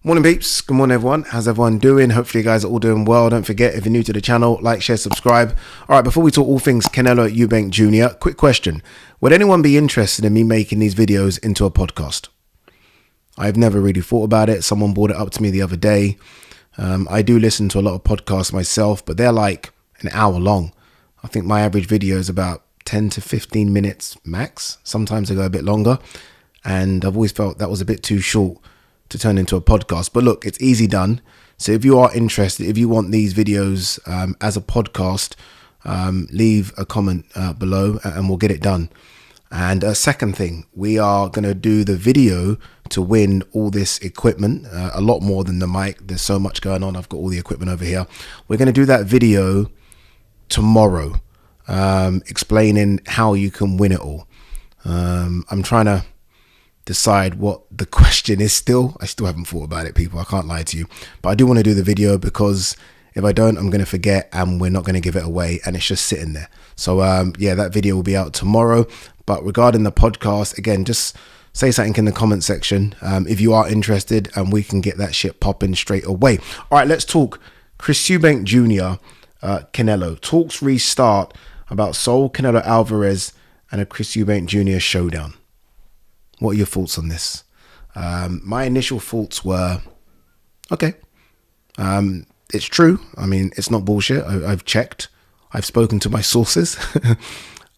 Morning peeps, good morning everyone. How's everyone doing? Hopefully you guys are all doing well. Don't forget, if you're new to the channel, like, share, subscribe. All right, before we talk all things Canelo Eubank Jr., quick question. Would anyone be interested in me making these videos into a podcast? I've never really thought about it. Someone brought it up to me the other day. I do listen to a lot of podcasts myself, but they're like an hour long. I think my average video is about 10 to 15 minutes max. Sometimes they go a bit longer. And I've always felt that was a bit too short to turn into a podcast. But look, it's easy done. So if you are interested, if you want these videos as a podcast, leave a comment below and we'll get it done. And a second thing, we are going to do the video to win all this equipment, a lot more than the mic. There's so much going on. I've got all the equipment over here. We're going to do that video tomorrow, explaining how you can win it all. I'm trying to decide what the question is still. I still haven't thought about it, people. I can't lie to you. But I do want to do the video because if I don't, I'm going to forget and we're not going to give it away and it's just sitting there. So yeah, that video will be out tomorrow. But regarding the podcast, again, just say something in the comment section if you are interested and we can get that shit popping straight away. All right, let's talk Chris Eubank Jr., Canelo. Talks restart about Saul Canelo Alvarez and a Chris Eubank Jr. showdown. What are your thoughts on this? My initial thoughts were, okay, it's true. I mean, it's not bullshit. I've checked. I've spoken to my sources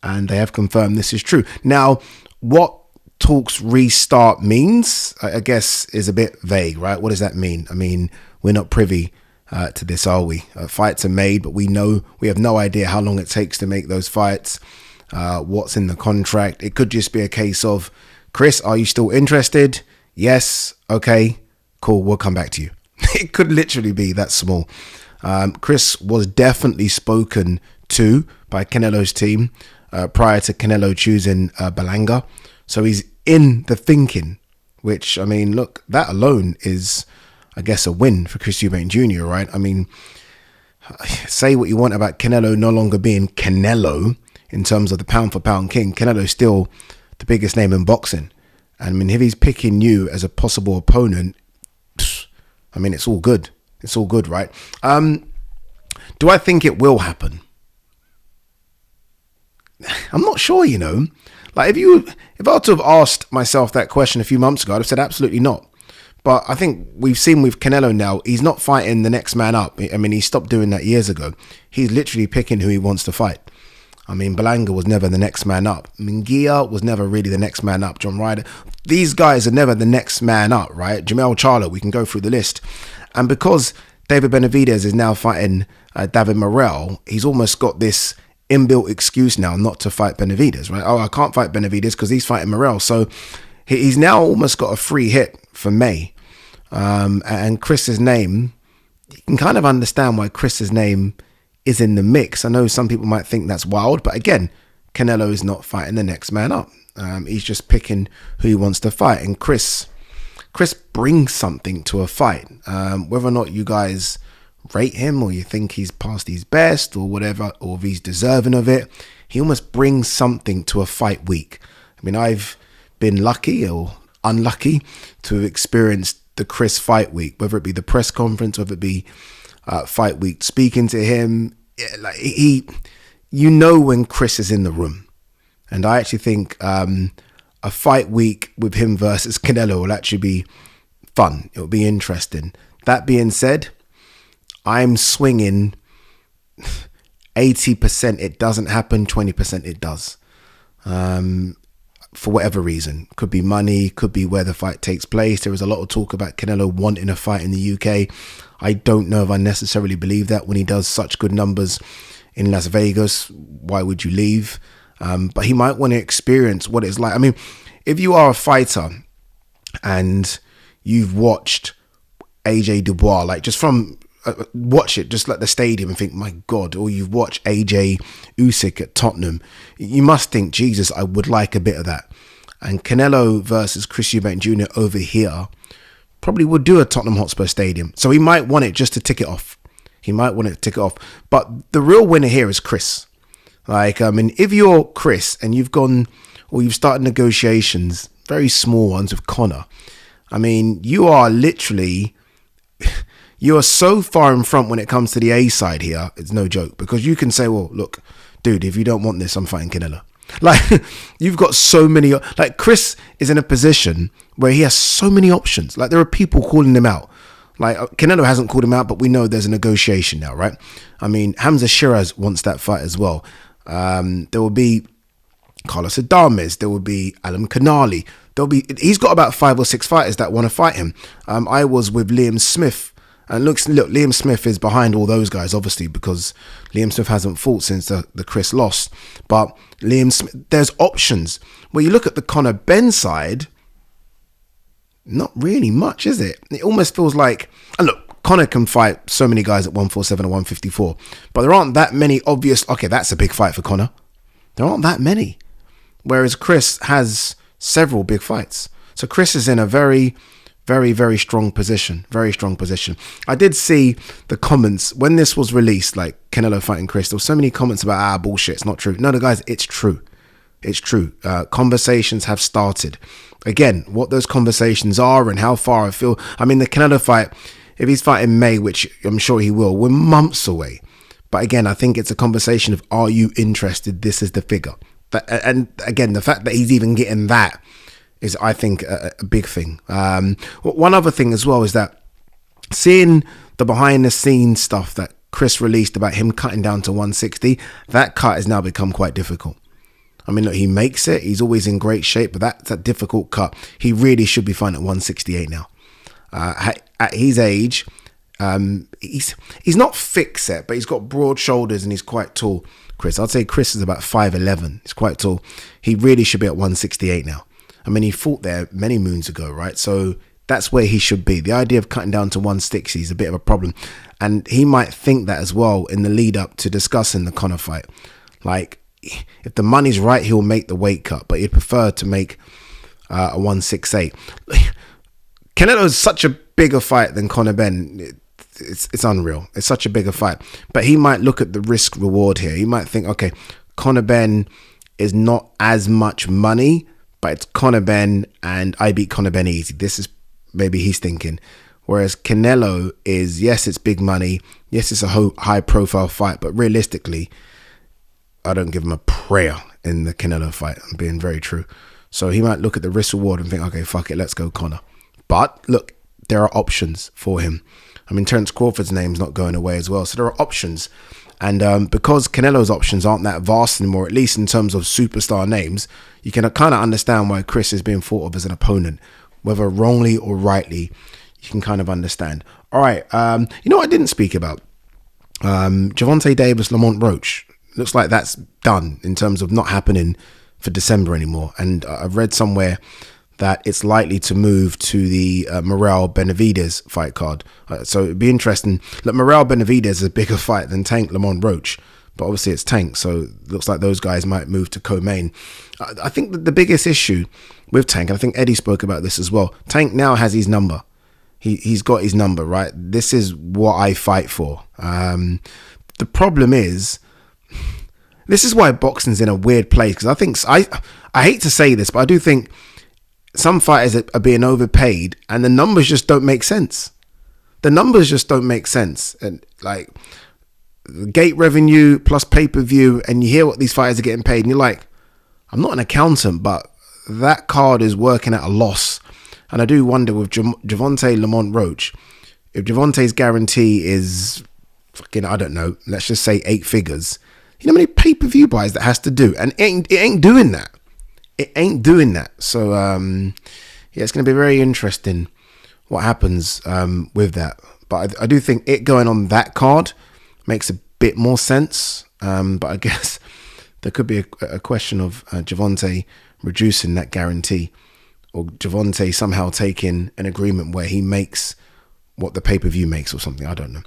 and they have confirmed this is true. Now, what talks restart means, I guess, is a bit vague, right? What does that mean? I mean, we're not privy to this, are we? Fights are made, but we have no idea how long it takes to make those fights, what's in the contract. It could just be a case of, Chris, are you still interested? Yes. Okay, cool. We'll come back to you. It could literally be that small. Chris was definitely spoken to by Canelo's team prior to Canelo choosing Belanga. So he's in the thinking, which, I mean, look, that alone is, I guess, a win for Chris Eubank Jr., right? I mean, say what you want about Canelo no longer being Canelo in terms of the pound for pound king. Canelo's still the biggest name in boxing. And I mean, if he's picking you as a possible opponent, I mean, it's all good. It's all good, right? Do I think it will happen? I'm not sure, you know. Like, if I were to have asked myself that question a few months ago, I'd have said absolutely not. But I think we've seen with Canelo now, he's not fighting the next man up. I mean, he stopped doing that years ago. He's literally picking who he wants to fight. I mean, Belanga was never the next man up. Munguia was never really the next man up. John Ryder. These guys are never the next man up, right? Jamel Charlo, we can go through the list. And because David Benavidez is now fighting David Morrell, he's almost got this inbuilt excuse now not to fight Benavidez, right? Oh, I can't fight Benavidez because he's fighting Morrell. So he's now almost got a free hit for May. And Chris's name, you can kind of understand why Chris's name is in the mix. I know some people might think that's wild, but again, Canelo is not fighting the next man up. He's just picking who he wants to fight. And Chris brings something to a fight. Whether or not you guys rate him or you think he's past his best or whatever, or if he's deserving of it, he almost brings something to a fight week. I mean, I've been lucky or unlucky to have experienced the Chris fight week, whether it be the press conference, whether it be fight week, speaking to him, like you know when Chris is in the room. And I actually think a fight week with him versus Canelo will actually be fun. It'll be interesting. That being said, I'm swinging 80% it doesn't happen, 20% it does. For whatever reason. Could be money, could be where the fight takes place. There was a lot of talk about Canelo wanting a fight in the UK. I don't know if I necessarily believe that when he does such good numbers in Las Vegas. Why would you leave? But he might want to experience what it's like. I mean, if you are a fighter and you've watched AJ Dubois, like just from watch it just like the stadium and think, my God, or you've watched AJ Usyk at Tottenham, you must think, Jesus, I would like a bit of that. And Canelo versus Chris Eubank Jr. over here probably would do a Tottenham Hotspur Stadium. So he might want it just to tick it off. He might want it to tick it off. But the real winner here is Chris. Like, I mean, if you're Chris and you've gone or you've started negotiations, very small ones with Conor, I mean, you are literally, you are so far in front when it comes to the A side here. It's no joke, because you can say, well, look, dude, if you don't want this, I'm fighting Canelo. Like, you've got so many, like Chris is in a position where he has so many options. Like, there are people calling him out. Like, Canelo hasn't called him out, but we know there's a negotiation now, right? I mean, Hamza Shiraz wants that fight as well. There will be Carlos Adames. There will be Alam Kanali. He's got about 5 or 6 fighters that want to fight him. I was with Liam Smith. And look, Liam Smith is behind all those guys, obviously, because Liam Smith hasn't fought since the Chris loss. But Liam Smith, there's options. When you look at the Conor Benn side, not really much, is it? It almost feels like, and look, Conor can fight so many guys at 147 or 154, but there aren't that many obvious, okay, that's a big fight for Conor. There aren't that many. Whereas Chris has several big fights. So Chris is in a very, very, very strong position. Very strong position. I did see the comments when this was released, like Canelo fighting Chris. There were so many comments about, bullshit, it's not true. No, guys, it's true. It's true. Conversations have started. Again, what those conversations are and how far I feel. I mean, the Canelo fight, if he's fighting May, which I'm sure he will, we're months away. But again, I think it's a conversation of, are you interested? This is the figure. And again, the fact that he's even getting that is, I think, a big thing. One other thing as well is that seeing the behind the scenes stuff that Chris released about him cutting down to 160, that cut has now become quite difficult. I mean, look, he makes it. He's always in great shape, but that's a difficult cut. He really should be fighting at 168 now. At his age, he's not thick set, but he's got broad shoulders and he's quite tall. Chris, I'd say Chris is about 5'11". He's quite tall. He really should be at 168 now. I mean, he fought there many moons ago, right? So that's where he should be. The idea of cutting down to 160 is a bit of a problem. And he might think that as well in the lead up to discussing the Conor fight. Like, if the money's right, he'll make the weight cut, but he'd prefer to make a 168. Canelo is such a bigger fight than Conor Benn. It's unreal. It's such a bigger fight. But he might look at the risk reward here. He might think, okay, Conor Benn is not as much money, but it's Conor Benn and I beat Conor Benn easy. This is maybe he's thinking. Whereas Canelo is, yes, it's big money. Yes, it's a high profile fight, but realistically, I don't give him a prayer in the Canelo fight. I'm being very true. So he might look at the risk reward and think, okay, fuck it, let's go Conor. But look, there are options for him. I mean, Terence Crawford's name's not going away as well. So there are options. And because Canelo's options aren't that vast anymore, at least in terms of superstar names, you can kind of understand why Chris is being thought of as an opponent. Whether wrongly or rightly, you can kind of understand. All right. You know what I didn't speak about? Gervonta Davis, Lamont Roach. Looks like that's done in terms of not happening for December anymore. And I've read somewhere that it's likely to move to the Morrell Benavidez fight card. So it'd be interesting. Look, Morrell Benavidez is a bigger fight than Tank Lamont Roach, but obviously it's Tank. So it looks like those guys might move to co-main. I think that the biggest issue with Tank, and I think Eddie spoke about this as well, Tank now has his number. He's got his number, right? This is what I fight for. The problem is, this is why boxing's in a weird place, because I think, I hate to say this, but I do think some fighters are being overpaid and the numbers just don't make sense. The numbers just don't make sense. And like gate revenue plus pay-per-view, and you hear what these fighters are getting paid and you're like, I'm not an accountant, but that card is working at a loss. And I do wonder with Gervonta Lamont Roach, if Gervonta's guarantee is fucking, I don't know, let's just say 8 figures, you know how many pay-per-view buys that has to do? And it ain't doing that. It ain't doing that. So, yeah, it's going to be very interesting what happens with that. But I do think it going on that card makes a bit more sense. But I guess there could be a question of Gervonta reducing that guarantee, or Gervonta somehow taking an agreement where he makes what the pay-per-view makes or something. I don't know.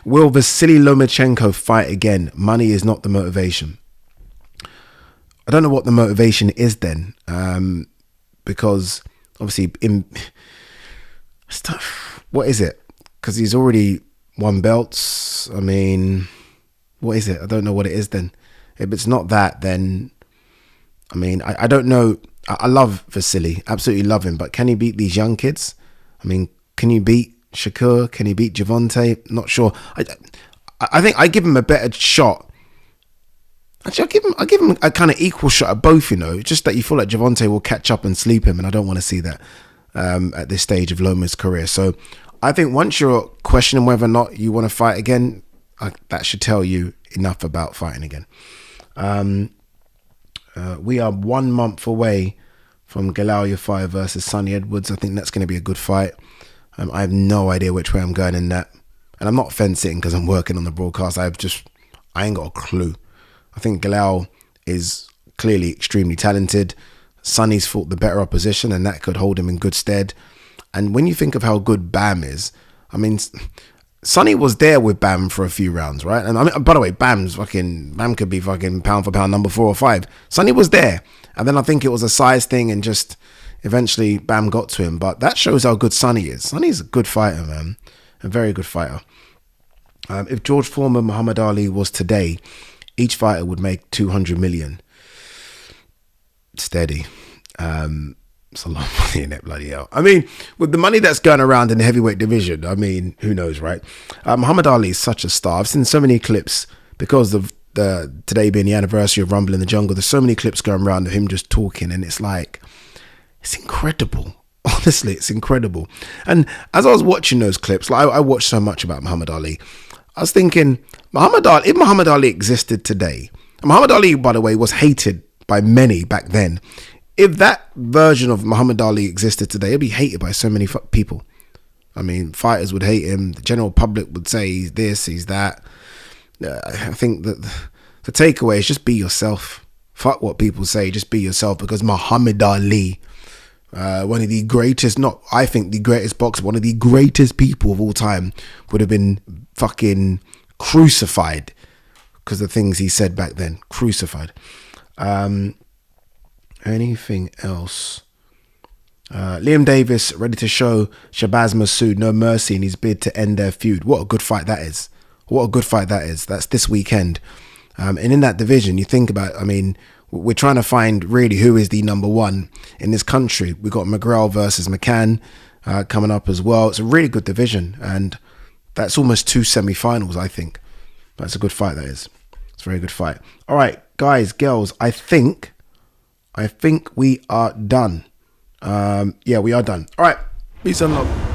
Will Vasily Lomachenko fight again? Money is not the motivation. I don't know what the motivation is then, because obviously what is it? Because he's already won belts. I mean, what is it? I don't know what it is then. If it's not that, then I mean, I don't know. I love Vasily, absolutely love him, but can he beat these young kids? I mean, can you beat Shakur? Can he beat Javante? Not sure. I think I give him a better shot. Actually, I give him a kind of equal shot at both, you know, just that you feel like Javante will catch up and sleep him, and I don't want to see that at this stage of Loma's career. So I think once you're questioning whether or not you want to fight again, that should tell you enough about fighting again. We are 1 month away from Galal Yafai versus Sonny Edwards. I think that's going to be a good fight. I have no idea which way I'm going in that. And I'm not fence-sitting because I'm working on the broadcast. I ain't got a clue. I think Galal is clearly extremely talented. Sonny's fought the better opposition, and that could hold him in good stead. And when you think of how good Bam is, I mean, Sonny was there with Bam for a few rounds, right? And I mean, by the way, Bam could be fucking pound for pound number 4 or 5. Sonny was there. And then I think it was a size thing, and just eventually Bam got to him. But that shows how good Sonny is. Sonny's a good fighter, man. A very good fighter. If George Foreman, Muhammad Ali was today, each fighter would make 200 million. Steady. It's a lot of money in it, bloody hell. I mean, with the money that's going around in the heavyweight division, I mean, who knows, right? Muhammad Ali is such a star. I've seen so many clips because of today being the anniversary of Rumble in the Jungle. There's so many clips going around of him just talking, and it's like, it's incredible. Honestly, it's incredible. And as I was watching those clips, like I watched so much about Muhammad Ali, I was thinking, if Muhammad Ali existed today, and Muhammad Ali, by the way, was hated by many back then. If that version of Muhammad Ali existed today, it'd be hated by so many people. I mean, fighters would hate him. The general public would say he's this, he's that. I think that the takeaway is just be yourself. Fuck what people say, just be yourself, because Muhammad Ali, one of the greatest, not I think the greatest boxer, one of the greatest people of all time, would have been fucking crucified because of the things he said back then. Crucified. Anything else? Liam Davis ready to show Shabazz Massoud no mercy in his bid to end their feud. What a good fight that is. What a good fight that is. That's this weekend. And in that division, you think about, I mean, we're trying to find really who is the number one in this country. We've got McGraw versus McCann coming up as well. It's a really good division, and that's almost 2 semi-finals, I think. That's a good fight, that is. It's a very good fight. All right, guys, girls, I think we are done. Yeah, we are done. All right, peace and love.